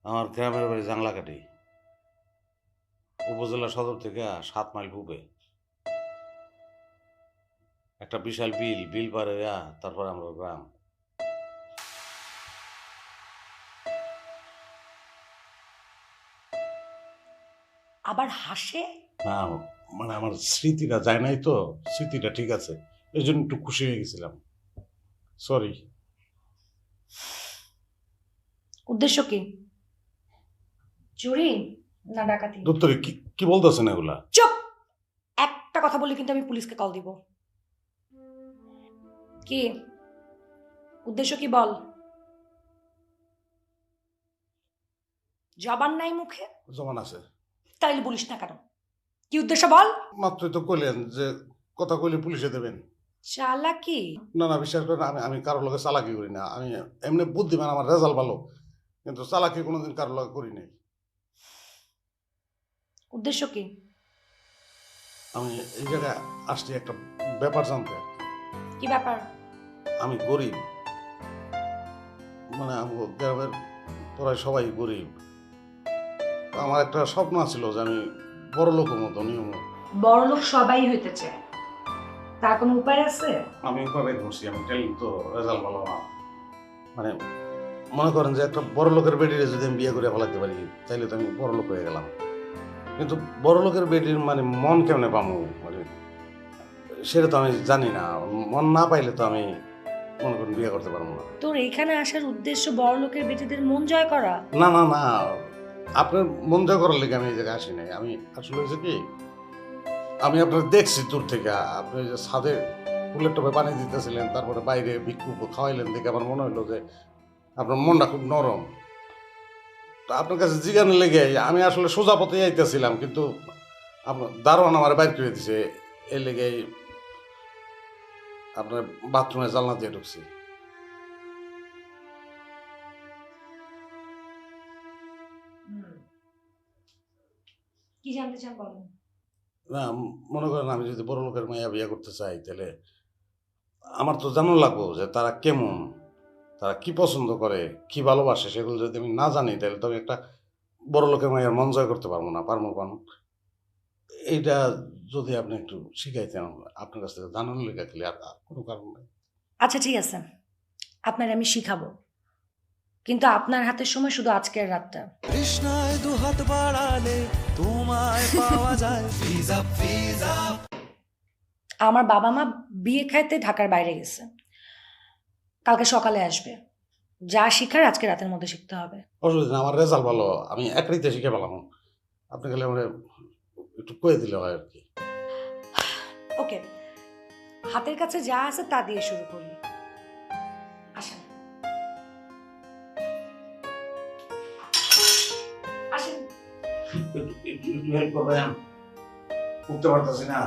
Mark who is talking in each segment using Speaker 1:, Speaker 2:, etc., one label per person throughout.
Speaker 1: আমার গ্রামের বাড়ি জাংলাকাটি, উপজেলা সদর থেকে 7 মাইল পূবে। একটা বিশাল বিল, বিল পার হইয়া তারপর আমরা গ্রাম।
Speaker 2: আবার হাসে।
Speaker 1: না, মানে আমার স্মৃতিটা যায় নাই তো, স্মৃতিটা ঠিক আছে, এই জন্য একটু খুশি হয়ে গেছিলাম। সরি।
Speaker 2: উদ্দেশ্য কি? চুরি না ডাকাতি?
Speaker 1: দত্তরে কি কি বলতেছেন এগুলা?
Speaker 2: চুপ! একটা কথা বললে কিন্তু আমি পুলিশকে কল দিব। কি উদ্দেশ্য কি বল? জবান নাই মুখে?
Speaker 1: জমান আছে।
Speaker 2: তাইলে বলিস না কেন? কি উদ্দেশ্য বল?
Speaker 1: মাত্রই তো কইলেন যে কথা কইলে পুলিশে দেবেন।
Speaker 2: চালাকি?
Speaker 1: না না, বিশ্বাস করেন, আমি আমি কারোর লগে চালাকি করি না। আমি এমনি বুদ্ধিমান, আমার রেজাল্ট ভালো, কিন্তু চালাকি কোনোদিন কারোর লগে করি নাই।
Speaker 2: উদ্দেশ্য কি?
Speaker 1: আমি এই জায়গায় আসছি একটা ব্যাপার জানতে আর কি।
Speaker 2: কি ব্যাপার?
Speaker 1: আমি গরিব, মানে আমার গ্রামের প্রায় সবাই গরিব। আমার একটা স্বপ্ন ছিল যে আমি বড় লোকের মতো নিয়ম।
Speaker 2: বড় লোক সবাই হইতে চায়, তার কোনো উপায় আছে?
Speaker 1: আমি উপায় করছি, আমি ট্যালেন্ট তো, রেজাল্ট ভালো না। মানে মনে করেন যে একটা বড় লোকের বেডিরে যদি আমি বিয়ে করে ফেলাতে পারি, তাইলে তো আমি বড় লোক হয়ে গেলাম। কিন্তু বড় লোকের বেডির মানে মন কেমনে পামু, মানে সেটা তো আমি জানি না। মন না পাইলে তো আমি মনে করেন বিয়ে করতে পারবো না।
Speaker 2: তোর এখানে আসার উদ্দেশ্য বড় লোকের বেটিদের মন জয় করা?
Speaker 1: না না না, আপনার মন জয় করার লেগে আমি এই জায়গায় আসি নাই। আমি আসলে হয়েছে কি, আমি আপনার দেখছি দূর থেকে, আপনি যে ছাদে ফুলের টবে পানি দিতেছিলেন, তারপরে বাইরে ভিক্ষু খাওয়াইলেন, দেখে আমার মনে হলো যে আপনার মনটা খুব নরম। তো আপনার কাছে জিজ্ঞাসা লেগে আমি আসলে সোজা পথে যাইতেছিলাম, কিন্তু আপনার দারোয়ান আমার বাইর করে দিছে, এর লেগে আপনার বাথরুমে জানলা দিয়ে ঢুকছি।
Speaker 2: কি জানতে চান বলেন।
Speaker 1: না, মনে করেন আমি যদি বড় লোকের মাইয়া বিয়ে করতে চাই, তাহলে আমার তো জানা লাগবো যে তারা কেমন, তারা কি পছন্দ করে, কি ভালোবাসে, সেগুলো যদি আমি না জানি, তাহলে তো আমি একটা বড় লোকের মাইয়ার মন জয় করতে পারবো না, পারবো কোন? এইটা যদি আপনি একটু শিখাইতেন আপনার কাছ থেকে জানানোর লেগে, খেলে আর আর কোনো কারণ নেই।
Speaker 2: আচ্ছা ঠিক আছে, আপনার আমি শিখাবো, কিন্তু আপনার হাতের সময় শুধু আজকের রাতটা।
Speaker 3: কৃষ্ণায় দুহাত বাড়ালে তোমায় পাওয়া যায় ফিজা ফিজা।
Speaker 2: আমার বাবা মা বিয়ে খাইতে ঢাকার বাইরে গেছে, কালকে সকালে আসবে। যা শিখার আজকে রাতের মধ্যে শিখতে হবে।
Speaker 1: অসুবিধা নেই, আমার রেজাল্ট ভালো, আমি একরিতে শিখে পেলাম। আপনি গেলে আমার একটু কয়ে দিলে হয় আর কি।
Speaker 2: ওকে, হাতের কাছে যা আছে তা দিয়ে শুরু করি। আসেন আসেন।
Speaker 1: একটু হেল্প করবেন, উঠতে পারতেছি না।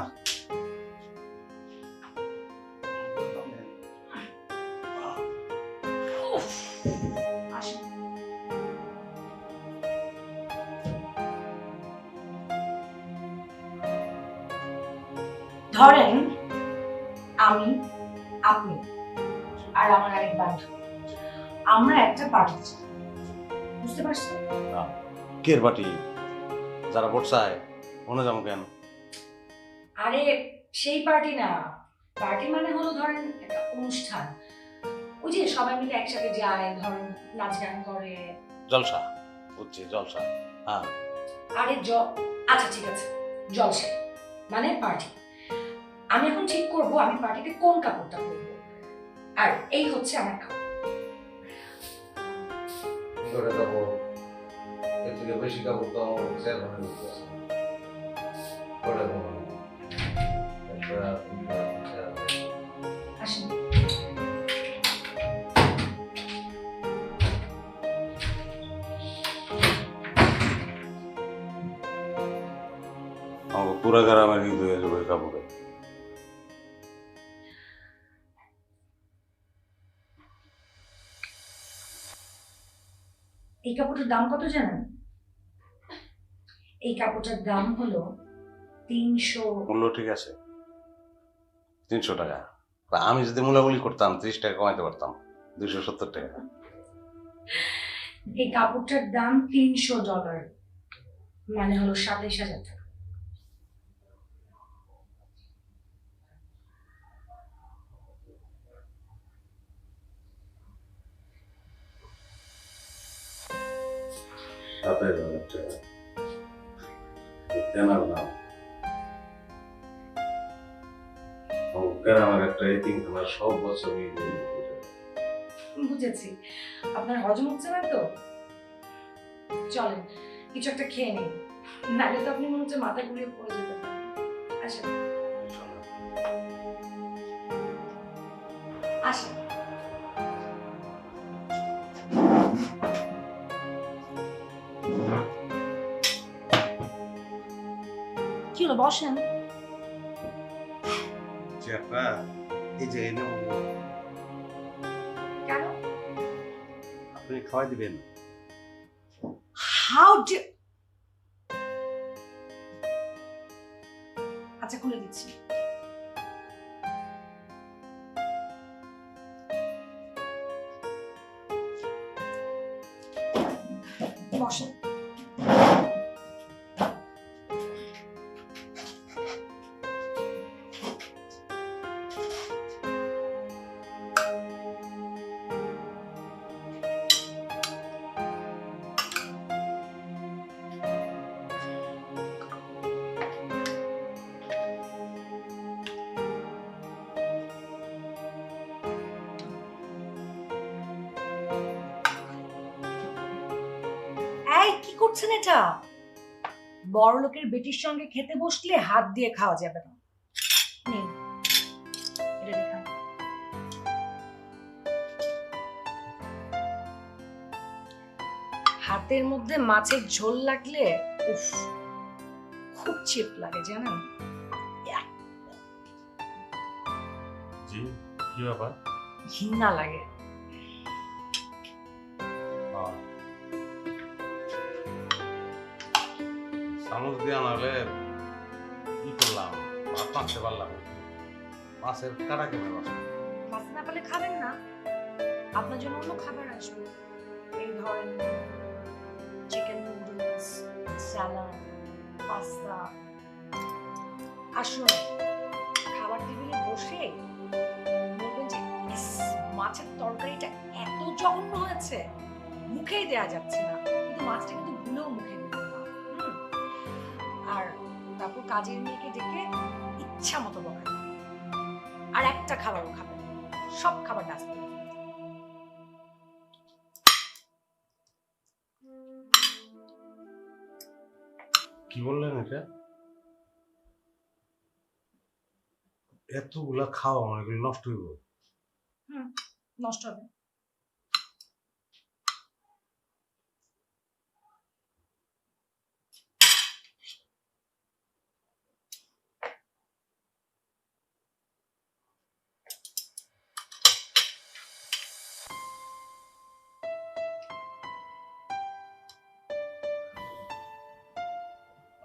Speaker 2: উফ, আসেন। ধরেন আমি, আপনি আর আমার আরেক বান্ধবী, আমরা একটা পার্টি চাই, বুঝতে পারছেন?
Speaker 1: কের বাটি, যারা ভোট চায়, মনে যাবো কেন?
Speaker 2: আরে সেই পার্টি না, পার্টি মানে হলো ধরেন একটা অনুষ্ঠান, ওই যে সবাই মিলে একসাথে যায়, ধরেন নাচ গান করে।
Speaker 1: জলসা, বুঝছি, জলসা। হ্যাঁ।
Speaker 2: আরে আচ্ছা ঠিক আছে, জলসা মানে পার্টি। আমি এখন ঠিক করব আমি পার্টিতে কোন কাপড়টা পরবো, আর এই হচ্ছে আমার কাপড়।
Speaker 1: কি করে যাবো? এর থেকে বেশি কাপড় তো আমার চেয়ারম্যানের মধ্যে আছে। করে দেবো না। একটা, দুইটা, চারটা।
Speaker 2: আসেন।
Speaker 1: আমাকে পুরা গ্রামের ঈদ হয়ে যাবে এই কাপড়ে।
Speaker 2: এই কাপড়টার দাম কত জানেন? এই কাপড়টার দাম হলো 300।
Speaker 1: মূল্য ঠিক আছে, 300 টাকা। তা আমি যদি মূলামূলি করতাম 30 টাকা কমাইতে পারতাম, 270 টাকা।
Speaker 2: এই কাপড়টার দাম $300, মানে হলো 27,000 টাকা।
Speaker 1: সাথে কেনার দাম আমার একটা এতিমখানার সব বছর
Speaker 2: বুঝেছি, আপনার হজম হচ্ছে না তো, চলেন কিছু একটা খেয়ে নিন, নাহলে তো আপনি মনে হচ্ছে মাথা ঘুরিয়ে পড়ে যেতে পারেন। আসেন আসেন। কি হলো, বসেন।
Speaker 1: চেয়ারটা এই যে এনে
Speaker 2: কেন?
Speaker 1: আপনি খাওয়াই দিবেন?
Speaker 2: হাউ ডে, আচ্ছা খুলে দিচ্ছি। বসেন। এই কি করছেন এটা? বড় লোকের বেটির সঙ্গে খেতে বসলে হাত দিয়ে খাওয়া যাবে না। নিন, এটা দেখান। হাতের মধ্যে মাছের ঝোল লাগলে উফ, খুব চিপ লাগে জানেন।
Speaker 1: জি, কি ব্যাপার?
Speaker 2: ঘৃণা লাগে।
Speaker 1: চামচ দিয়ে আনালে কি করলাম, ভাত মাখতে পারলাম না। মাছের কাটা কেমন বাসা?
Speaker 2: মাছ না পেলে খাবেন না, আপনার জন্য অন্য খাবার আসবে। এই ধরেন চিকেন নুডলস, স্যালাড, পাস্তা। আসুন, খাবার টেবিলে বসে বলবেন যে ইস, মাছের তরকারিটা এত জঘন্য হয়েছে, মুখেই দেয়া যাচ্ছে না, কিন্তু মাছটা কিন্তু ভুলেও মুখে দেবেন না। আর তারপর কাজের মেয়েকে ডেকে ইচ্ছা মতো বকাই, আর একটা খাবারও খাবেন, সব খাবার ডাস্টবিনে।
Speaker 1: কি বললেন এটা? এতগুলা খাওয়া মানে এগুলো নষ্ট হইব?
Speaker 2: নষ্ট হবে।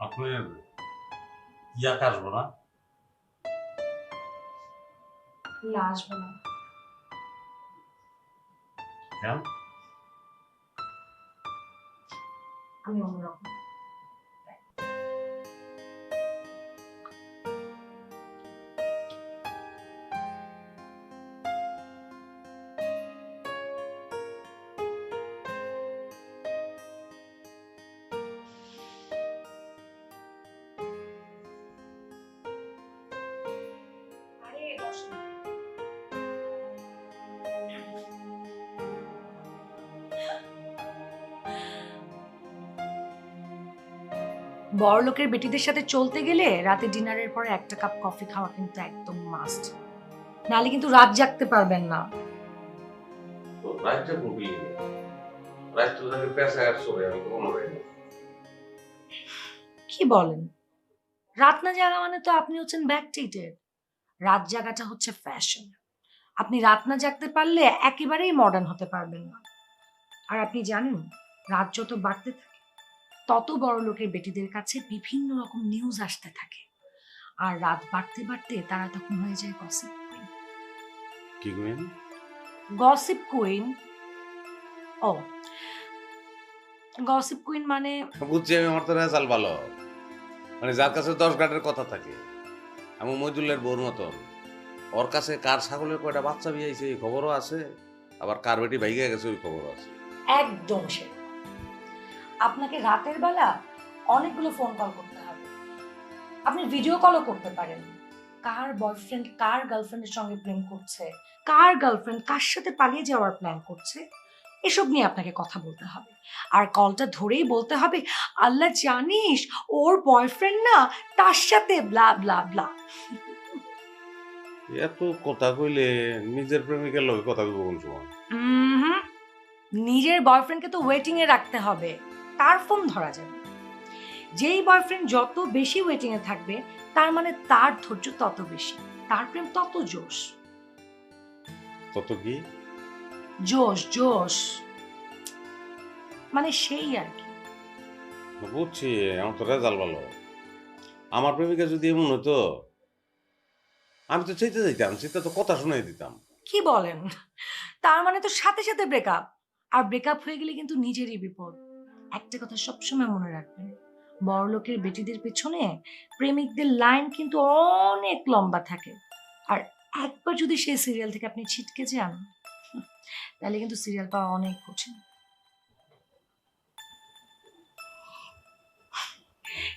Speaker 1: আপনার ইয়াকে আসবো না?
Speaker 2: না, আসবো না।
Speaker 1: কেন?
Speaker 2: আমি অন্যরকম। আরে বসুন। বড়লোকের বেটিদের সাথে চলতে গেলে রাতে ডিনারের পরে একটা কাপ কফি খাওয়া কিন্তু একদম মাস্ট, নাহলে কিন্তু রাত জাগতে পারবেন না।
Speaker 1: তো রাতটা কবি রাতটা তাকে পেশা আর চলে আমি তো মনে হয়।
Speaker 2: কি বলেন? রাত না জাগা মানে তো আপনি হচ্ছেন ব্যাকডেটেড। রাত জাগাটা হচ্ছে ফ্যাশন। আপনি রাত না জাগতে পারলে একেবারেই মডার্ন হতে পারবেন না। আর আপনি জানেন, রাত যত বাড়তে থাকে তত বড় লোকের বেটিদের কাছে বিভিন্ন রকম নিউজ আসতে থাকে, আর রাত বাড়তে বাড়তে তারা তখন হয়ে যায় গসিপ কুইন।
Speaker 1: কি কইন?
Speaker 2: Gossip queen. ও, গসিপ কুইন মানে
Speaker 1: বুঝছি আমি, আমার তো রেজাল্ট ভালো। মানে যার কাছে 10 গাঁটের কথা থাকে, আমি মইদুলের বউর মতন। ওর কাছে কার ছাগলের কয়টা বাচ্চা বিয়েছে এই খবরও আছে, আবার কার বেটি ভাইগা গেছে ওই খবরও আছে।
Speaker 2: একদম সে। আপনাকে রাতের বেলা অনেকগুলো ফোন কল করতে হবে, আপনি ভিডিও কলও করতে পারেন। কার বয়ফ্রেন্ড কার গার্লফ্রেন্ডের সঙ্গে প্রেম করছে, কার গার্লফ্রেন্ড কার সাথে পালিয়ে যাওয়ার প্ল্যান করছে, এসব নিয়ে আপনাকে কথা বলতে হবে। আর কলটা ধরেই বলতে হবে, আল্লাহ জানিস ওর বয়ফ্রেন্ড না তার সাথে ব্লা ব্লা ব্লা।
Speaker 1: এত কথা কইলে নিজের প্রেমিকের লগে কথা কইব কোন সময়?
Speaker 2: হুম, নিজের বয়ফ্রেন্ডকে তো ওয়েটিং এ রাখতে হবে, তার ফোন ধরা যাবে। যেই বয়ফ্রেন্ড যত বেশি ওয়েটিং এ থাকবে, তার মানে তার ধৈর্য তত বেশি, তার প্রেম তত জোশ।
Speaker 1: তত কি?
Speaker 2: জোশ জোশ মানে সেই আর কি।
Speaker 1: বুঝছি, আমার তো রেজাল্ট ভালো। আমার প্রেমিকা যদি এমন হতো, আমি তো চাইতে যাইতাম, সেটা তো কথা শোনাই দিতাম।
Speaker 2: কি বলেন? তার মানে তো সাথে সাথে ব্রেকআপ, আর ব্রেকআপ হয়ে গেলে কিন্তু নিজেরই বিপদ। একটা কথা সবসময় মনে রাখবেন, বড়লোকের বেটিদের পেছনে প্রেমিকদের লাইন কিন্তু অনেক লম্বা থাকে। আর একবার যদি সেই সিরিয়াল থেকে আপনি ছিটকে যান, তাহলে কিন্তু সিরিয়াল পাওয়া অনেক কঠিন।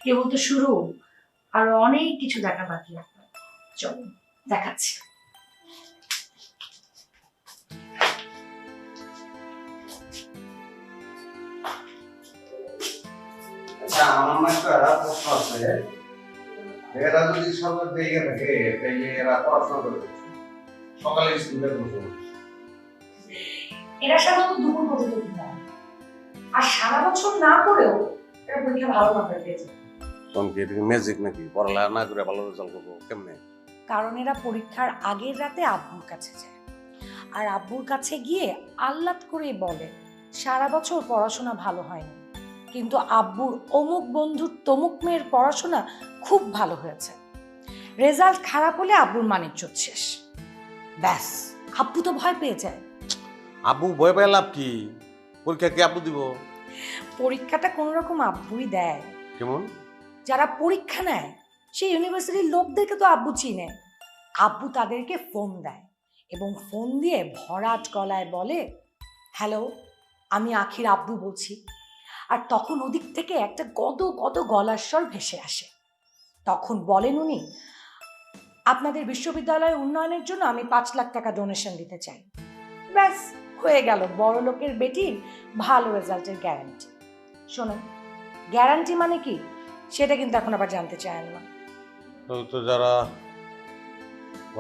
Speaker 2: কেবল তো শুরু, আর অনেক কিছু দেখা বাকি আপনার। চলুন দেখাচ্ছি।
Speaker 1: আমার একটা প্রশ্ন আছে, এরা যদি সরকার দেখে থাকে তাইলে এরা পড়াশোনা করে সকালে স্কুলে বসে,
Speaker 2: এরা সাধারণত দুপুর পর্যন্ত ঘুমায়, আর সারা বছর না করেও এরা পরীক্ষা ভালো নাম্বার পেয়েছে।
Speaker 1: তখন কি এটা ম্যাজিক নাকি? পড়ালেখা না করে ভালো রেজাল্ট করবো কেমনে?
Speaker 2: কারণ এরা পরীক্ষার আগের রাতে আব্বুর কাছে যায়, আর আব্বুর কাছে গিয়ে আহ্লাদ করে বলে সারা বছর পড়াশোনা ভালো হয়নি, কিন্তু আব্বুর অমুক বন্ধুর তমুক মেয়ের পড়াশোনা খুব ভালো হয়েছে। রেজাল্ট খারাপ হলে আব্বুর মানিজ্জত শেষ। ব্যাস, আব্বু তো ভয় পেয়ে যায়।
Speaker 1: আব্বু ভয় পেয়ে লাভ কি? পরীক্ষা কি আব্বু দিব?
Speaker 2: পরীক্ষাটা কোন রকম আব্বুই দেয়।
Speaker 1: কেমন?
Speaker 2: যারা পরীক্ষা নেয় সেই ইউনিভার্সিটির লোকদেরকে তো আব্বু চিনে। আব্বু তাদেরকে ফোন দেয় এবং ফোন দিয়ে ভরাট গলায় বলে, হ্যালো, আমি আখির আব্বু বলছি। আর তখন ওদিক থেকে একটা গদ গদ গলার স্বর ভেসে আসে। তখন বলেন উনি, আপনাদের বিশ্ববিদ্যালয়ের উন্নয়নের জন্য আমি 5 লাখ টাকা ডোনেশন দিতে চাই। ব্যাস, হয়ে গেল বড় লোকের বেটির ভালো রেজাল্টের গ্যারান্টি। শোনেন, গ্যারান্টি মানে কি সেটা কিন্তু এখন আবার জানতে চান না।
Speaker 1: তো যারা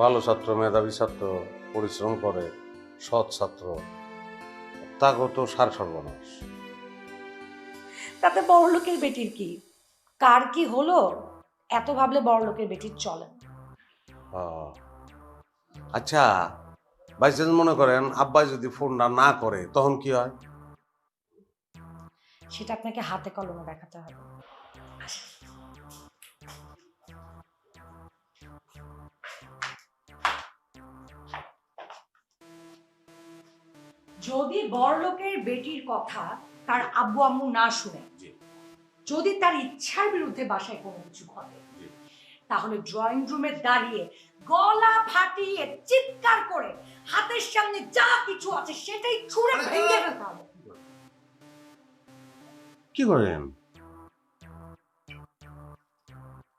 Speaker 1: ভালো ছাত্র, মেধাবী ছাত্র, পরিশ্রম করে, সৎ ছাত্র, তাকেও তো সার সর্বনাশ।
Speaker 2: তাতে বড় লোকের বেটির কি, কার কি হলো এত ভাবলে বড় লোকের বেটির চলে না।
Speaker 1: আচ্ছা, বাইচান্স মনে করেন আব্বাই যদি ফোনটা না করে তখন কি হয়?
Speaker 2: সেটা আপনাকে হাতে কলমে দেখাতে হবে। আসেন। যদি বড়লোকের বেটির কথা তার আব্বু আম্মু না শুনে, যদি তার ইচ্ছার বিরুদ্ধে বাসায় কোনো কিছু ঘটে, তাহলে ড্রয়িং রুমে দাঁড়িয়ে গলা ফাটিয়ে চিৎকার করে হাতের সামনে যা কিছু আছে সেটাই ছুঁড়ে ভেঙে ফেলতে হবে।
Speaker 1: কি করেন?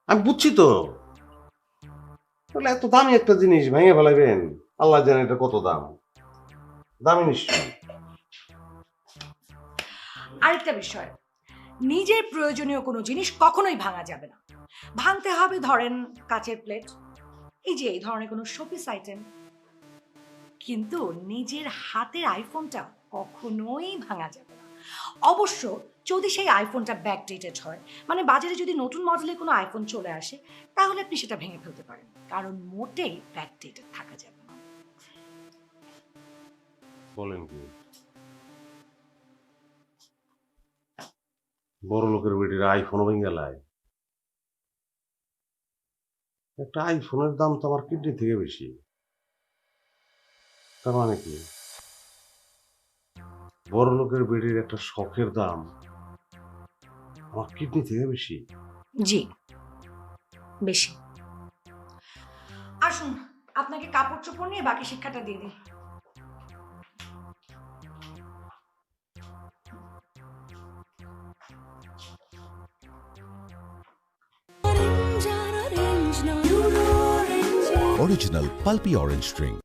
Speaker 1: আমি বুঝছি তো, এত দামি একটা জিনিস ভেঙে ফেলাবেন, আল্লাহ জানে এটা কত দাম, দামি নিশ্চয়।
Speaker 2: আরেকটা বিষয়, নিজের প্রয়োজনীয় কোনো জিনিস কখনোই ভাঙা যাবে না। ভাঙতে হবে ধরেন কাচের প্লেট, এই যে এই ধরনের কোনো শোপিস আইটেম, কিন্তু নিজের হাতের আইফোনটা কখনোই ভাঙা যাবে না। অবশ্য যদি সেই আইফোনটা ব্যাকডেটেড হয়, মানে বাজারে যদি নতুন মডেলের কোনো আইফোন চলে আসে, তাহলে আপনি সেটা ভেঙে ফেলতে পারেন, কারণ মোটেই ব্যাকডেটেড থাকা যাবে না।
Speaker 1: বলেন কি? বড় লোকের বেটির আইফোনও ভেঙে গেলায়? একটা আইফোনের দাম তো আমার কিডনি থেকে বেশি। তার মানে কি বড় লোকের বেটির একটা শখের দাম আমার কিডনি থেকে বেশি।
Speaker 2: জি, বেশি। আসুন আপনাকে কাপড় চোপড় নিয়ে বাকি শিক্ষাটা দিয়ে দিই।
Speaker 4: Original pulpy orange string.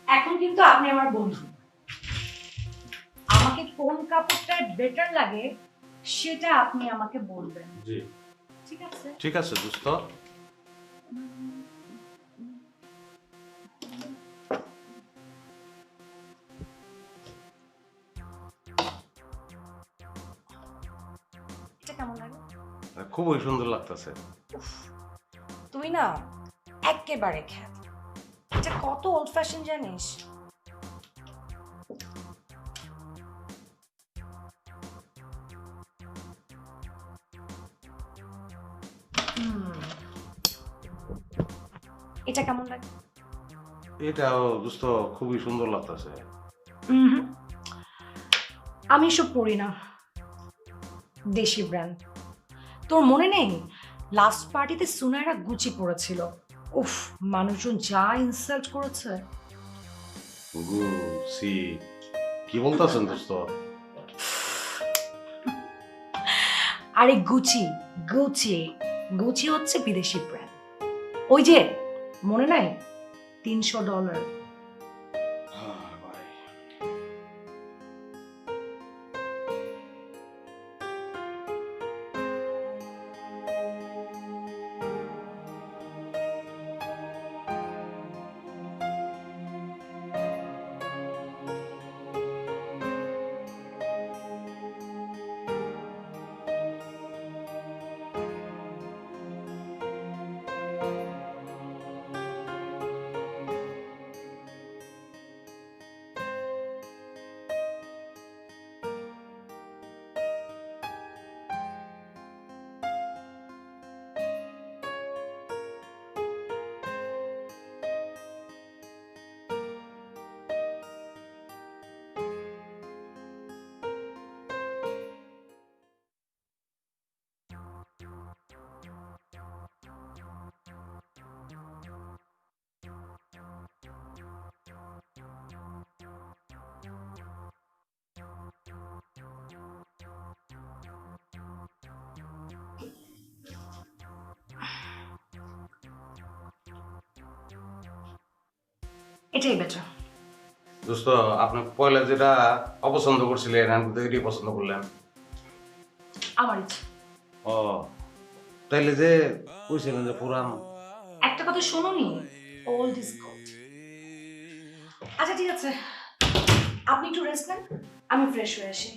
Speaker 2: এখন কিন্তু আপনি আমার বন্ধু। আমাকে কোন কাপড়টা বেটার লাগে সেটা আপনি আমাকে বলবেন,
Speaker 1: জি
Speaker 2: ঠিক আছে?
Speaker 1: ঠিক আছে দোস্ত।
Speaker 2: এটা কেমন লাগে?
Speaker 1: খুবই সুন্দর লাগতেছে।
Speaker 2: উফ, তুই না একেবারে খ্যাত। এটা কত ওল্ড ফ্যাশন জানিস? এটা কেমন লাগে?
Speaker 1: এটাও দোস্ত খুবই সুন্দর লাগতেছে।
Speaker 2: আমি এসব পড়ি না, দেশি ব্র্যান্ড। তোর মনে নেই লাস্ট পার্টিতে সুনাইরা গুচি পড়েছিল? উফ, মানুষজন যা ইনসাল্ট করেছে।
Speaker 1: গুচি কি বলতেছেন দোস্ত?
Speaker 2: আরে গুচি গুচি গুচি হচ্ছে বিদেশি ব্র্যান্ড। ওই যে মনে নাই $300। এটাই বেটার।
Speaker 1: দোস্ত আপনি পয়লা যেটা অপছন্দ করছিলেন আমি তো এটাই পছন্দ করলেন।
Speaker 2: আমার ইচ্ছে।
Speaker 1: ও তাইলে যে কইছিলেন যে পুরান।
Speaker 2: একটা কথা শোনোনি, ওল্ড ইজ গোল্ড। আচ্ছা ঠিক আছে, আপনি একটু রেস্ট নেন, আমি ফ্রেশ হয়ে আসি।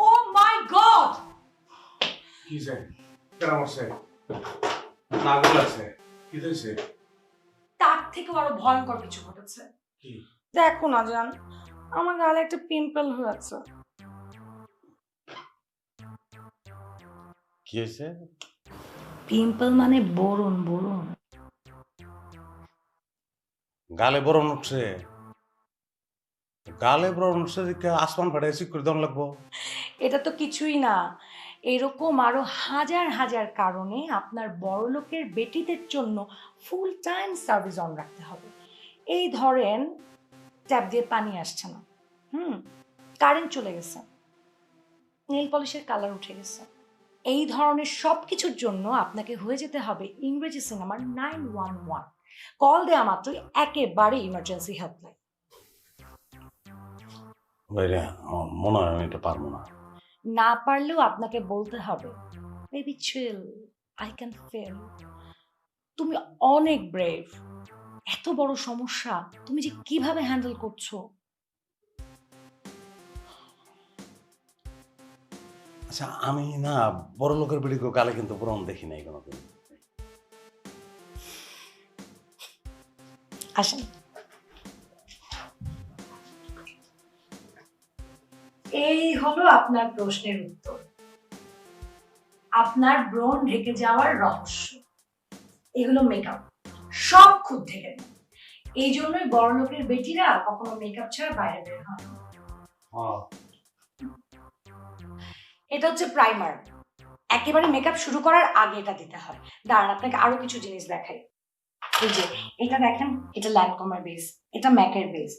Speaker 2: ও মাই গড!
Speaker 1: কি যে কেমন আছে? নাগল আছে কি হইছে?
Speaker 2: তার থেকেও আরো ভয়ঙ্কর কিছু ঘটেছে।
Speaker 1: কি?
Speaker 2: দেখো না জান, আমার গালে একটা পিম্পল হয়েছে।
Speaker 1: কি হইছে?
Speaker 2: পিম্পল মানে বরুণ বরুণ।
Speaker 1: গালে বরণ উঠছে? গালে বরণ উঠছে দেখে আসমান ফাটাই ঠিক করে দম লাগবো।
Speaker 2: এটা তো কিছুই না, এরকম আরো হাজার হাজার কারণে আপনার বড়লোকের বেটিদের জন্য ফুল টাইম সার্ভিস অন রাখতে হবে। এই ধরেন ট্যাপ দিয়ে পানি আসছে না, কারেন্ট চলে গেছে, নেল পলিশের কালার উঠে গেছে, এই ধরনের সব কিছুর জন্য আপনাকে হয়ে যেতে হবে ইংরেজি সিনেমার 911। কল দেওয়া মাত্রই একেবারে ইমার্জেন্সি হেল্পলাইন।
Speaker 1: ভাইরা আমার মনে হয় আমি এটা পারবো না।
Speaker 2: না পারলেও আপনাকে বলতে হবে, baby chill, I can feel. তুমি অনেক ব্রেভ। এত বড় সমস্যা তুমি যে কিভাবে হ্যান্ডেল করছো?
Speaker 1: আচ্ছা আমি না বড় লোকের বেড়িকে গালে কিন্তু বরণ দেখি নাই কোনোদিন।
Speaker 2: আসেন, এই হলো আপনার প্রশ্নের উত্তর। আপনার ব্রণ ঢেকে যাওয়ার রহস্য। এগুলো মেকআপ, সব খুদ ঢেকে দেয়। এই জন্যই বড় লোকের বেটিরা কখনো মেকআপ ছাড়া বাইরে বের হয় না। এটা হচ্ছে প্রাইমার, একেবারে মেকআপ শুরু করার আগে এটা দিতে হয়। দাঁড়ান আপনাকে আরো কিছু জিনিস দেখাই। এই যে এটা দেখেন, এটা ল্যানকমের বেস, এটা ম্যাকের বেস।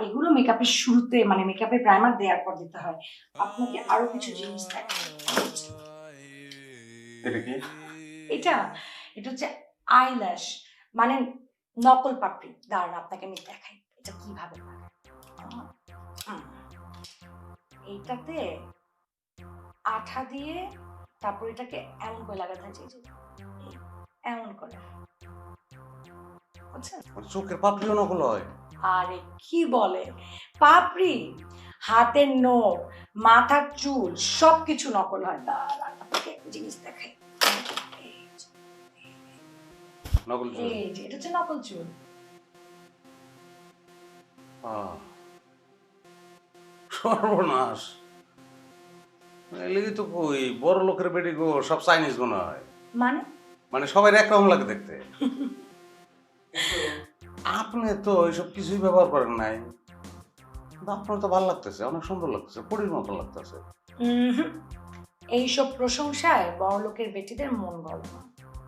Speaker 2: এগুলো মেকআপের শুরুতে মানে মেকআপের প্রাইমার দেওয়ার পর দিতে হয়। আপনাকে আরো কিছু জিনিস দেখাই।
Speaker 1: এটা কি?
Speaker 2: এটা এটা হচ্ছে আইল্যাশ, মানে নকল পাপড়ি। দাঁড়ান আপনাকে আমি দেখাই এটা কিভাবে বানায়। এইটাতে আঠা দিয়ে তারপর এটাকে এমন করে লাগাতে হয়, এমন করে, বুঝছেন?
Speaker 1: চোখের পাপড়িও নকল হয়?
Speaker 2: আরে কি বলে, পাপড়ি, হাতের নখ, মাথার চুল সবকিছু নকল হয়। দাঁড়ান আপনাকে জিনিস দেখাই।
Speaker 1: নকল চুল?
Speaker 2: এই যে এটা হচ্ছে নকল চুল।
Speaker 1: সর্বনাশ! এলিগি তো কই বড় লোকের বেটি গো সব চাইনিজ মনে হয়।
Speaker 2: মানে
Speaker 1: মানে সবাই একরকম লাগে দেখতে। আপনি তো ওইসব কিছুই ব্যবহার করেন নাই, কিন্তু আপনার তো ভালো লাগতেছে, অনেক সুন্দর লাগতেছে, পরীর মতো লাগতেছে।
Speaker 2: এইসব প্রশংসায় বড় লোকের বেটিদের মন গলে না।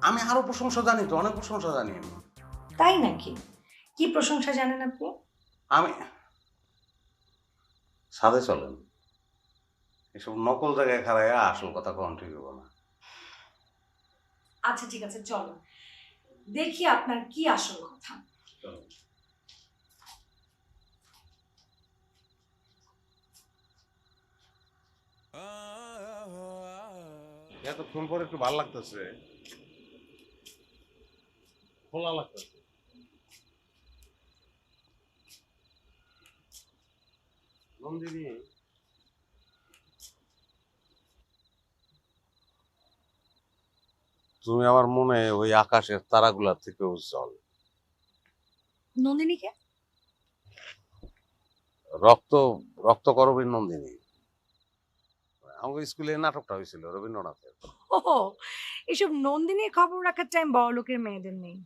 Speaker 1: আমি আরো প্রশংসা জানি তো, অনেক প্রশংসা জানি আমি।
Speaker 2: তাই নাকি? কি প্রশংসা জানেন আপনি?
Speaker 1: আমি সাথে চলেন, এসব নকল জায়গায় খারাইয়া আসল কথা কখন ঠিক হবো না।
Speaker 2: আচ্ছা ঠিক আছে, চলো দেখি আপনার কি আসল কথা।
Speaker 1: এতক্ষণ পরে একটু ভালো লাগতেছে, খোলা লাগতেছে। নন্দিনী, তুমি আমার মনে ওই আকাশের তারাগুলার থেকে উজ্জ্বল।
Speaker 2: নন্দিনীকে?
Speaker 1: রক্ত রক্তকরবীর নন্দিনী। আমাদের স্কুলে নাটকটা হয়েছিল রবীন্দ্রনাথের।
Speaker 2: ও, এসব নন্দিনীর খবর রাখার টাইম বড় লোকের মেয়েদের নেই।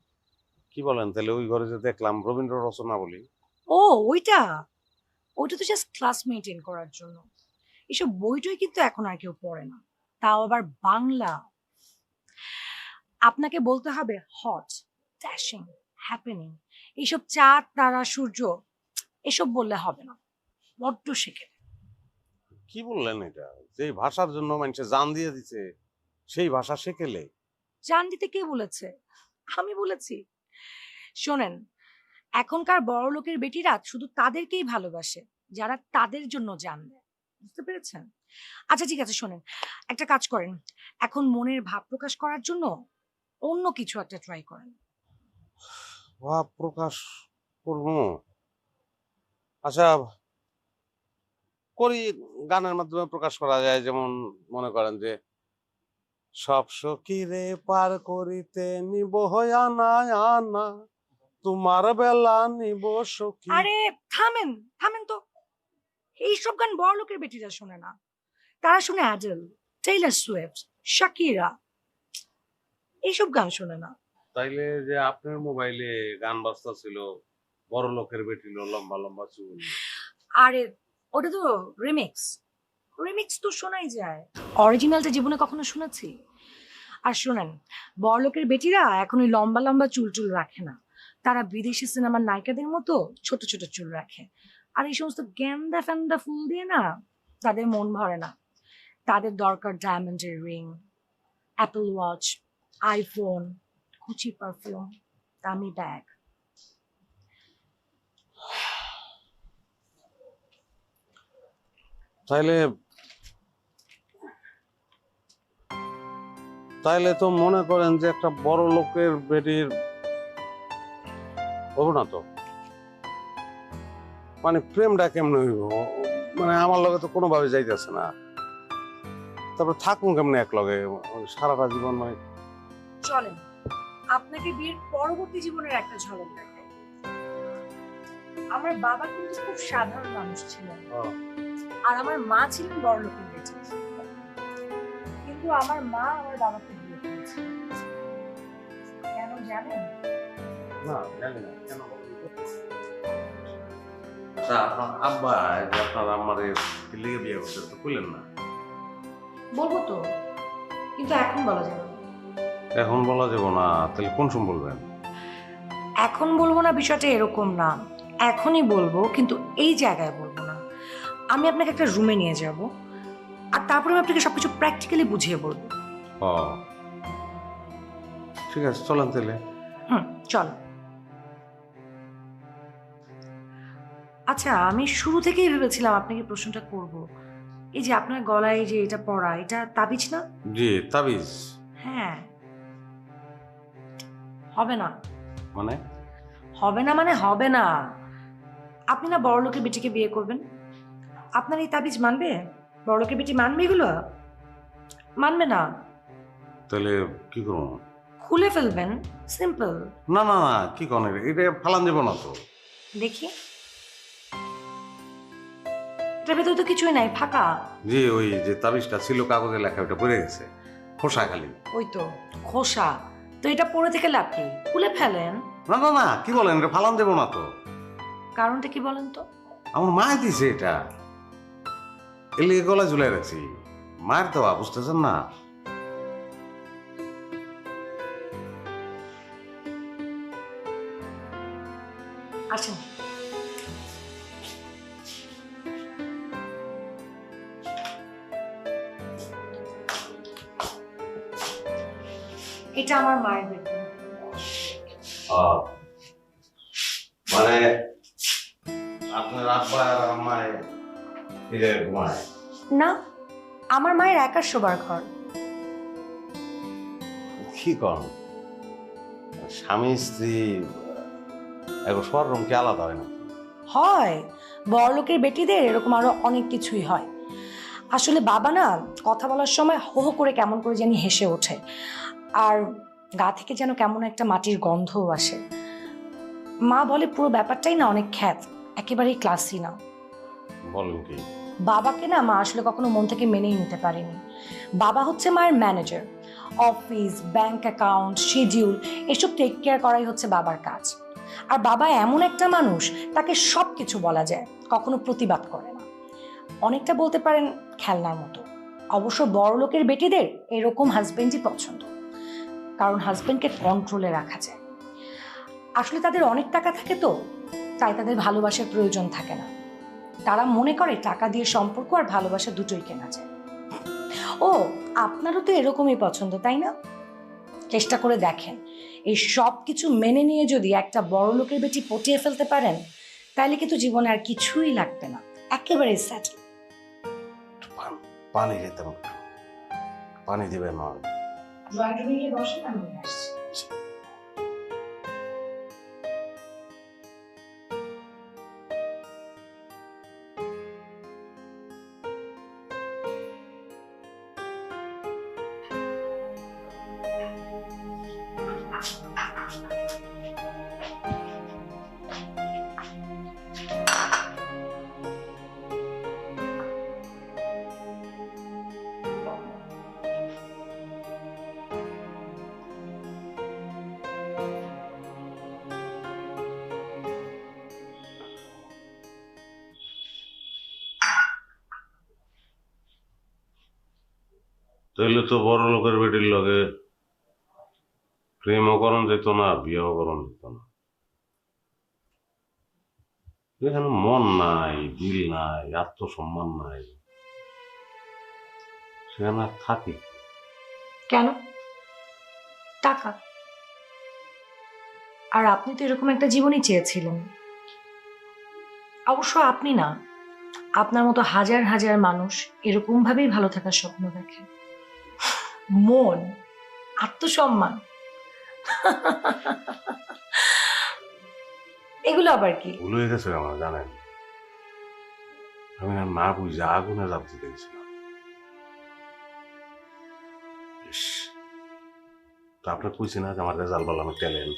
Speaker 1: কি বলেন? তাহলে ওই ঘরে যে দেখলাম রবীন্দ্র রচনা বলি।
Speaker 2: ও ওইটা, ওইটা তো জাস্ট ক্লাস মেইনটেইন করার জন্য। এসব বইটই কিন্তু এখন আর কেউ পড়ে না, তাও আবার বাংলা। আপনাকে বলতে হবে হট, ড্যাশিং, হ্যাপেনিং। এইসব চাঁদ তারা সূর্য এসব বললে হবে না, বড্ড শেখে।
Speaker 1: কি বললেন এটা? যে ভাষার জন্য মানুষে জান দিয়ে দিছে, সেই ভাষা শেখেলে?
Speaker 2: জান দিতে কে বলেছে? আমি বলেছি? শোনেন, এখনকার বড় লোকের বেটিরা শুধু তাদেরকেই ভালোবাসে যারা তাদের জন্য জান দেয়, বুঝতে পেরেছেন? আচ্ছা ঠিক আছে, শোনেন, একটা কাজ করেন, এখন মনের ভাব প্রকাশ করার জন্য অন্য কিছু একটা ট্রাই করেন।
Speaker 1: ভাব প্রকাশ করবো? আচ্ছা করি, গানের মাধ্যমে প্রকাশ করা যায়। যেমন মনে করেন যে সব সখীরে পার করিতে নিব আনা আনা, তোমার বেলা নিব সখী।
Speaker 2: আরে থামেন, থামেন তো। এইসব গান বড় লোকের বেটিরা শোনে না, তারা শুনে অ্যাডেল, টেইলর সুইফট, শাকিরা, এইসব গান শোনে না।
Speaker 1: তাইলে যে আপনার মোবাইলে গান বাজতা ছিল বড় লোকের বেটি লো লম্বা লম্বা চুল,
Speaker 2: আরে ওটা তো রিমিক্স, রিমিক্স তো শোনাই যায়, অরিজিনালটা জীবনে কখনো শুনেছি? আর শোনেন, বড়লোকের বেটিরা এখন ওই লম্বা লম্বা চুল চুল রাখে না, তারা বিদেশি সিনেমার নায়িকাদের মতো ছোট ছোট চুল রাখে। আর এই সমস্ত গেন্দা ফ্যান্দা ফুল দিয়ে না তাদের মন ভরে না। তাদের দরকার ডায়মন্ডের রিং, অ্যাপল ওয়াচ, আইফোন, কুচি পারফিউম, দামি ব্যাগ।
Speaker 1: তাইলে তাইলে তো মনে করেন যে একটা বড় লোকের বেটির হবো না তো, মানে প্রেমটা কেমনে হইব? মানে আমার লগে তো কোনোভাবে যাইতেছে না, তারপর থাকুন কেমনে এক লগে সারাটা জীবন? মানে
Speaker 2: চলেন আপনাকে বিয়ের পরবর্তী জীবনের একটা ঝলক দেখাই। আমার বাবা কিন্তু খুব সাধারণ মানুষ ছিলেন, আর আমার মা ছিলেন বড় লোকের বেটি। কিন্তু আমার মা আমার বাবাকে বিয়ে করেছে। কেন জানেন?
Speaker 1: না জানি না কেন বলেন তো? আচ্ছা, আপনার আব্বা যে আপনার আম্মারে লিগে বিয়ে করতে তো বললেন না?
Speaker 2: বলবো তো, কিন্তু এখন বলা যাবে না।
Speaker 1: এখন বলা যাবে না, তাহলে কোন সময় বলবেন?
Speaker 2: এখন বলবো না বিষয়টা এরকম না, এখনই বলবো, কিন্তু এই জায়গায় বলবো না। আমি আপনাকে একটা রুমে নিয়ে যাব, আর তারপরে আমি আপনাকে সবকিছু প্র্যাকটিক্যালি বুঝিয়ে বলবো।
Speaker 1: ও ঠিক আছে, চলেন তাহলে।
Speaker 2: চল। আচ্ছা, আমি শুরু থেকেই ভেবেছিলাম আপনাকে প্রশ্নটা করব। এই যে আপনার গলায় যে এটা পরা, এটা তাবিজ না?
Speaker 1: জি তাবিজ।
Speaker 2: হ্যাঁ। হবে না।
Speaker 1: মানে?
Speaker 2: হবে না মানে হবে না। আপনি না বড়লোকের বেটিকে বিয়ে করবেন, আপনার এই তাবিজ মানবে? বড়লোকের বেটি মানবে এগুলো? মানবে না।
Speaker 1: তাহলে কি করবো?
Speaker 2: খুলে ফেলবেন, সিম্পল।
Speaker 1: না না না, কি করেন এটা? ফালান দেবো না তো।
Speaker 2: দেখি, এটার ভেতরে তো কিছুই নাই, ফাঁকা।
Speaker 1: জি ওই যে তাবিজটা ছিল কাগজে লেখা, ওটা পড়ে গেছে, খোসা খালি।
Speaker 2: ওই তো খোসা, তো এটা পড়ে থেকে লাভ কি? খুলে ফেলেন।
Speaker 1: না না না, কি বলেন, এটা ফালান দেবো না তো।
Speaker 2: কারণটা কি বলেন তো?
Speaker 1: আমার মায়ের দিছে এটা, এর লিগে গলায় ঝুলাই রাখছি। মায়ের দেওয়া, বুঝতেছেন না?
Speaker 2: আসেন। এটা আমার মায়ের বেডরুম।
Speaker 1: মানে আপনার আব্বা আর আম্মায় ফিরে ঘুমায়?
Speaker 2: না, আমার মায়ের একার শোবার ঘর।
Speaker 1: কি করেন? স্বামী স্ত্রী এখন সবার রুম কি আলাদা হয় না?
Speaker 2: হয়, বড়লোকের বেটিদের এরকম আরো অনেক কিছুই হয়। আসলে বাবা না কথা বলার সময় হো হো করে কেমন করে জানি হেসে ওঠে, আর গা থেকে যেন কেমন একটা মাটির গন্ধও আসে। মা বলে পুরো ব্যাপারটাই না অনেক খ্যাত, একেবারেই ক্লাসি না।
Speaker 1: বলেন কি?
Speaker 2: বাবাকে না মা আসলে কখনো মন থেকে মেনেই নিতে পারেনি। বাবা হচ্ছে মায়ের manager, office, bank account, schedule এসব টেক কেয়ার করাই হচ্ছে বাবার কাজ। আর বাবা এমন একটা মানুষ, তাকে সব কিছু বলা যায়, কখনো প্রতিবাদ করে না। অনেকটা বলতে পারেন খেলনার মতো। অবশ্য বড় লোকের বেটিদের এরকম হাজবেন্ডই পছন্দ, কারণ হাজবেন্ডকে কন্ট্রোলে রাখা যায়। আসলে তাদের অনেক টাকা থাকে তো, তাই তাদের ভালোবাসার প্রয়োজন থাকে না। তারা মনে করে টাকা দিয়ে সম্পর্ক আর ভালোবাসা দুটোই কেনা যায়। ও, আপনারও তো এরকমই পছন্দ, তাই না? চেষ্টা করে দেখেন, এই সব কিছু মেনে নিয়ে যদি একটা বড় লোকের বেটি পটিয়ে ফেলতে পারেন, তাহলে কিন্তু জীবনে আর কিছুই লাগবে না, একেবারে সেটেল।
Speaker 1: পানি খেতাম, পানি দিবেন না?
Speaker 2: ড্রয়িং রুমে গিয়ে বসেন, আমি নিয়ে আসছি।
Speaker 1: তাইলে তো বড় লোকের বেটির লগে প্রেমও করণ যেত না, বিয়েও করণ যেত না। এখানে মন নাই, দিল নাই, আত্মসম্মান নাই, সেখানে আর থাকি?
Speaker 2: কেন? টাকা। আর আপনি তো এরকম একটা জীবনই চেয়েছিলেন। অবশ্য আপনি না, আপনার মতো হাজার হাজার মানুষ এরকম ভাবেই ভালো থাকার স্বপ্ন দেখে। মন, আত্মসম্মান, এগুলো আবার কি?
Speaker 1: ভুল হয়ে গেছে আমার, জানেন? আমি না বুঝে আগুনে জাপ দিতে গেছিলাম। ইস, তো আপনার কইছি না যে আমার রেজাল্ট ভালো, আমি ট্যালেন্ট।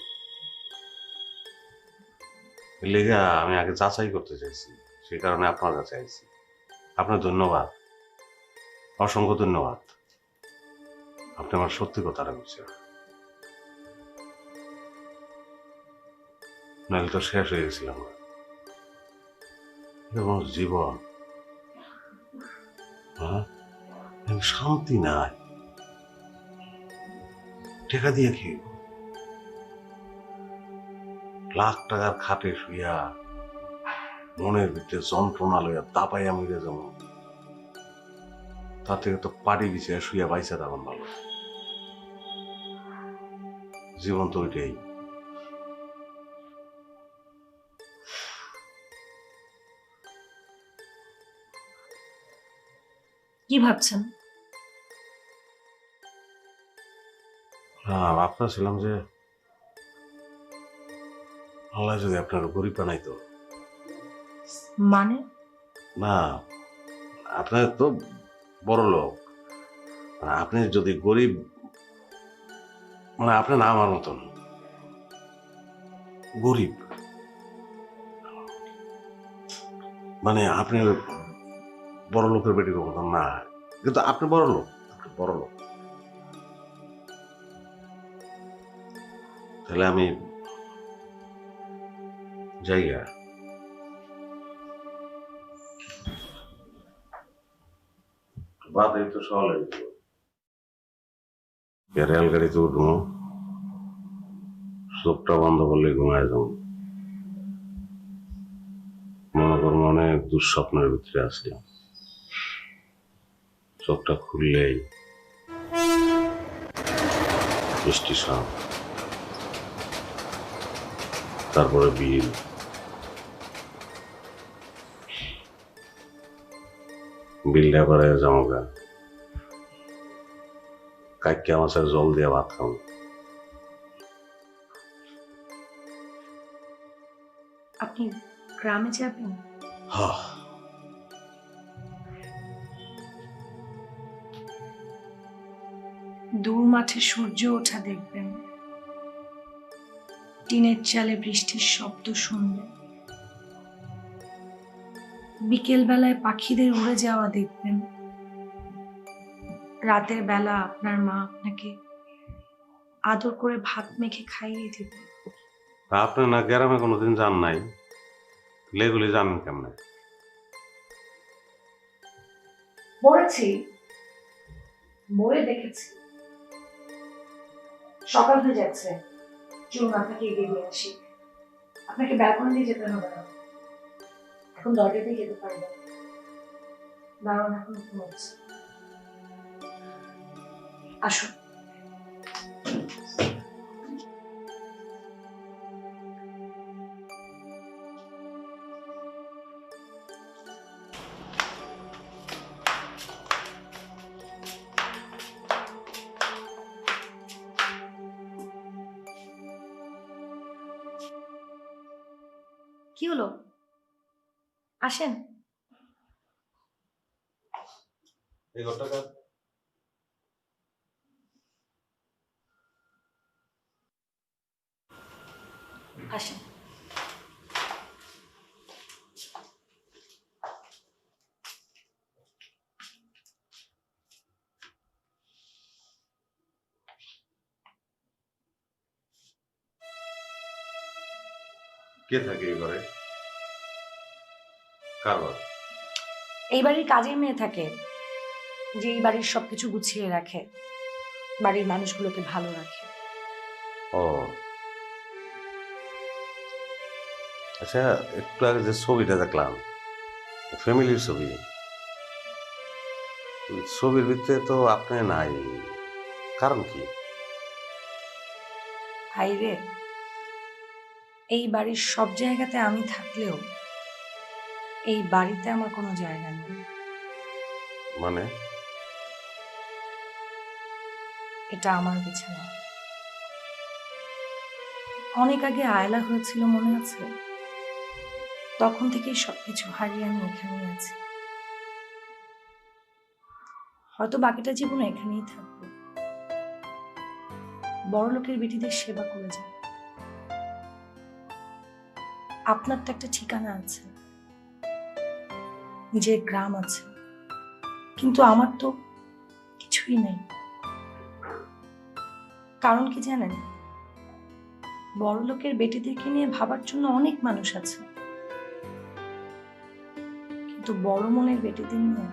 Speaker 1: লেগে আমি আগে যাচাই করতে চাইছি, সে কারণে আপনার কাছে আইছি। আপনার ধন্যবাদ, অসংখ্য ধন্যবাদ। আপনি আমার সত্যি কথাটা বলছেন, নাহলে তো শেষ হয়ে গেছিলাম। এরকম জীবন, হ্যাঁ, শান্তি নাই, টাকা দিয়ে কি লাখ টাকার খাটে শুইয়া মনের ভিতরে যন্ত্রণা লইয়া দাপাইয়া মরে যেমন, তার থেকে তো পাটি বিছিয়ে শুইয়া বাইসা তখন ভালো। জীবন তো ওইটাই।
Speaker 2: কি ভাবছেন?
Speaker 1: হ্যাঁ, ভাবতেছিলাম যে আল্লাহ যদি আপনার গরিব বানাইতো।
Speaker 2: মানে?
Speaker 1: না, আপনার তো বড় লোক, আপনি যদি গরিব, মানে আপনি না আমার মতন গরিব, মানে আপনি বড় লোকের বেটির মতন না, কিন্তু আপনি বড় লোক, আপনি বড় লোক। তাহলে আমি জায়গা বাদ এই তো সহজ হয়ে গেল। রেলগাড়িতে উঠবো, চোখটা বন্ধ করলে ঘুমায় যাবো। মনে করবো অনেক দুঃস্বপ্নের ভিতরে আসলাম, চোখটা খুললেই স্টেশন, তারপরে বিল, বিলটা করে জমা কাইকে মাছের জল দিয়ে ভাত খাবো।
Speaker 2: আপনি গ্রামে যাবেন?
Speaker 1: হ্যাঁ,
Speaker 2: দূর মাঠে সূর্য ওঠা দেখবেন, টিনের চালে বৃষ্টির শব্দ শুনবেন, বিকেল বেলায় পাখিদের উড়ে যাওয়া দেখবেন, রাতের বেলা আপনার মা আপনাকে আদর করে ভাত মেখে খাইয়ে দিবে।
Speaker 1: আপনি না গ্রামে কোনোদিন যান নাই, লেগুলি জানেন কেমনে?
Speaker 2: পড়েছি, বইয়ে দেখেছি। সকাল হয়ে যাচ্ছে, চলুন আপনাকে এগিয়ে দিয়ে আসি। আপনাকে ব্যালকনি দিয়ে যেতে হবে না, এখন দরজা দিয়ে যেতে পারবে। দাঁড়ান, এখন ঘুমোচ্ছে। আসুন। কি হলো? আসেন।
Speaker 1: এই ঘরটা
Speaker 2: আসেন।
Speaker 1: কে থাকে এই ঘরে? কার ঘর?
Speaker 2: এই বাড়ির কাজের মেয়ে থাকে, যে এই বাড়ির সবকিছু গুছিয়ে রাখে, বাড়ির মানুষগুলোকে ভালো রাখে।
Speaker 1: ও আচ্ছা, একটু আগে যে ছবিটা দেখলাম, ফ্যামিলির ছবি, ওই ছবির ভিতরে তো আপনি নাই, কারণ কি?
Speaker 2: ভাইরে, এই বাড়ির সব জায়গাতে আমি থাকলেও এই বাড়িতে আমার কোনো জায়গা নেই।
Speaker 1: মানে?
Speaker 2: এটা আমার বিছানা। অনেক আগে আয়লা হয়েছিল, মনে আছে? তখন থেকেই সবকিছু হারিয়ে আমি এখানেই আছি। হয়তো বাকিটা জীবন এখানেই থাকবো, বড় লোকের বেটিদের সেবা করে যাব। আপনার তো একটা ঠিকানা আছে, নিজের গ্রাম আছে, কিন্তু আমার তো কিছুই নেই। কারণ কি জানেন, বড় লোকের বেটিদেরকে নিয়ে ভাবার জন্য অনেক মানুষ আছে, কিন্তু বড় মনের বেটিদের নিয়ে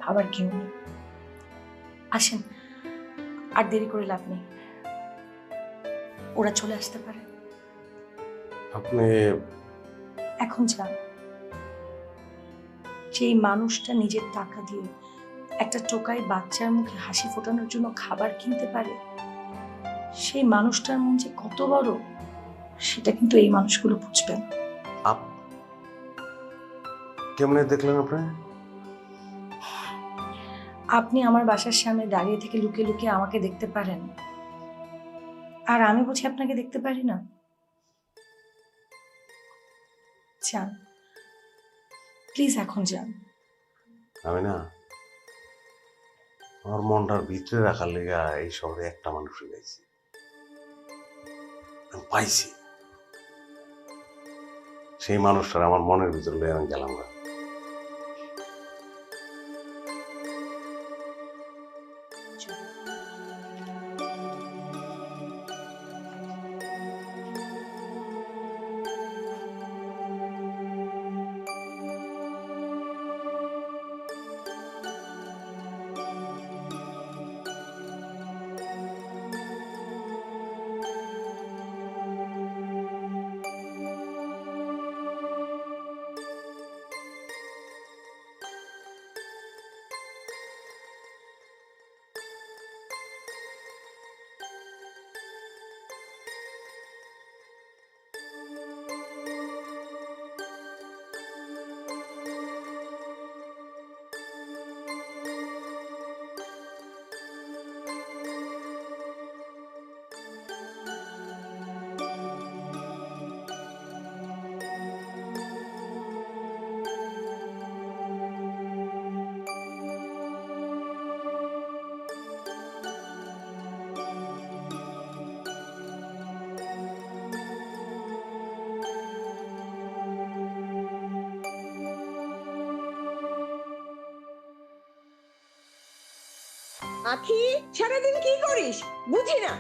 Speaker 2: ভাবার কেউ নেই। আসেন, আর দেরি করে লাভ নেই, ওরা চলে আসতে পারে।
Speaker 1: আপনি
Speaker 2: এখন যান। যেই মানুষটা নিজের টাকা দিয়ে একটা টোকাই বাচ্চার মুখে হাসি ফোটানোর জন্য খাবার কিনতে পারে, সেই মানুষটার মন যে কত বড় সেটা কিন্তু এই মানুষগুলো বুঝবে না।
Speaker 1: কেমনে দেখলেন আপনি?
Speaker 2: আপনি আমার বাসার সামনে দাঁড়িয়ে থেকে লুকিয়ে লুকিয়ে আমাকে দেখতে পারেন, আর আমি বুঝি আপনাকে দেখতে পারি না? যান প্লিজ, এখন যান।
Speaker 1: আমি না আমার মনটার ভিতরে রাখার লেগা এই শহরে একটা মানুষই পাইছি, আমি পাইছি। সেই মানুষটার আমার মনের ভিতরে লয়ে আমি গেলাম না।
Speaker 5: আখি, সারাদিন কি করিস বুঝি না।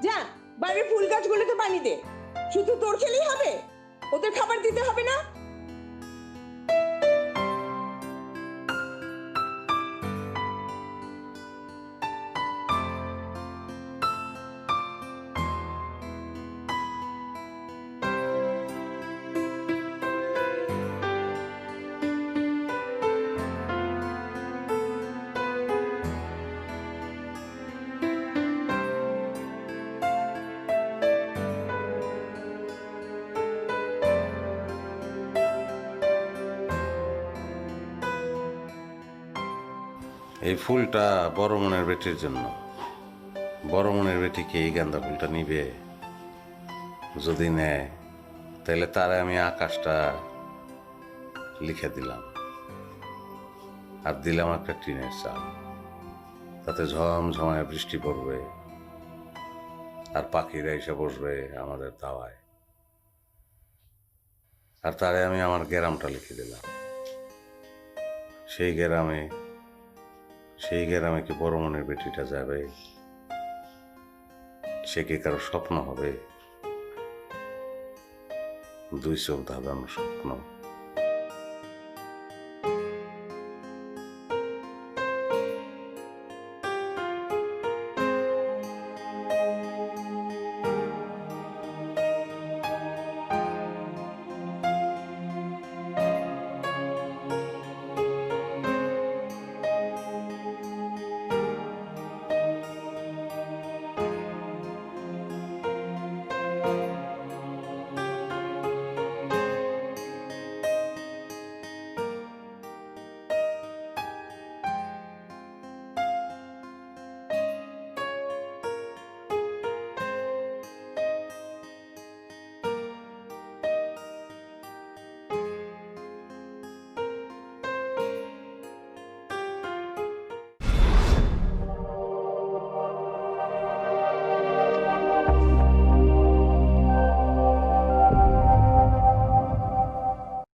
Speaker 5: যা বাইরের ফুল গাছগুলোতে পানি দে। শুধু তোর খেলেই হবে? ওদের খাবার দিতে হবে না?
Speaker 1: এই ফুলটা বড় মনের বেটির জন্য। বড় মনের বেটিকে এই গাঁদা ফুলটা নিবে, যদি নেয় তাহলে তারে আমি আকাশটা লিখে দিলাম, আর দিলাম একটা টিনের চাল, তাতে ঝমঝমায় বৃষ্টি পড়বে আর পাখিরা এসে বসবে আমাদের দাওয়ায়। আর তারে আমি আমার গ্রামটা লিখে দিলাম। সেই গ্রামে কি বড় মনের বেটিটা যাবে? সে কি কারো স্বপ্ন হবে? দুই চোখ ধাঁধানো স্বপ্ন।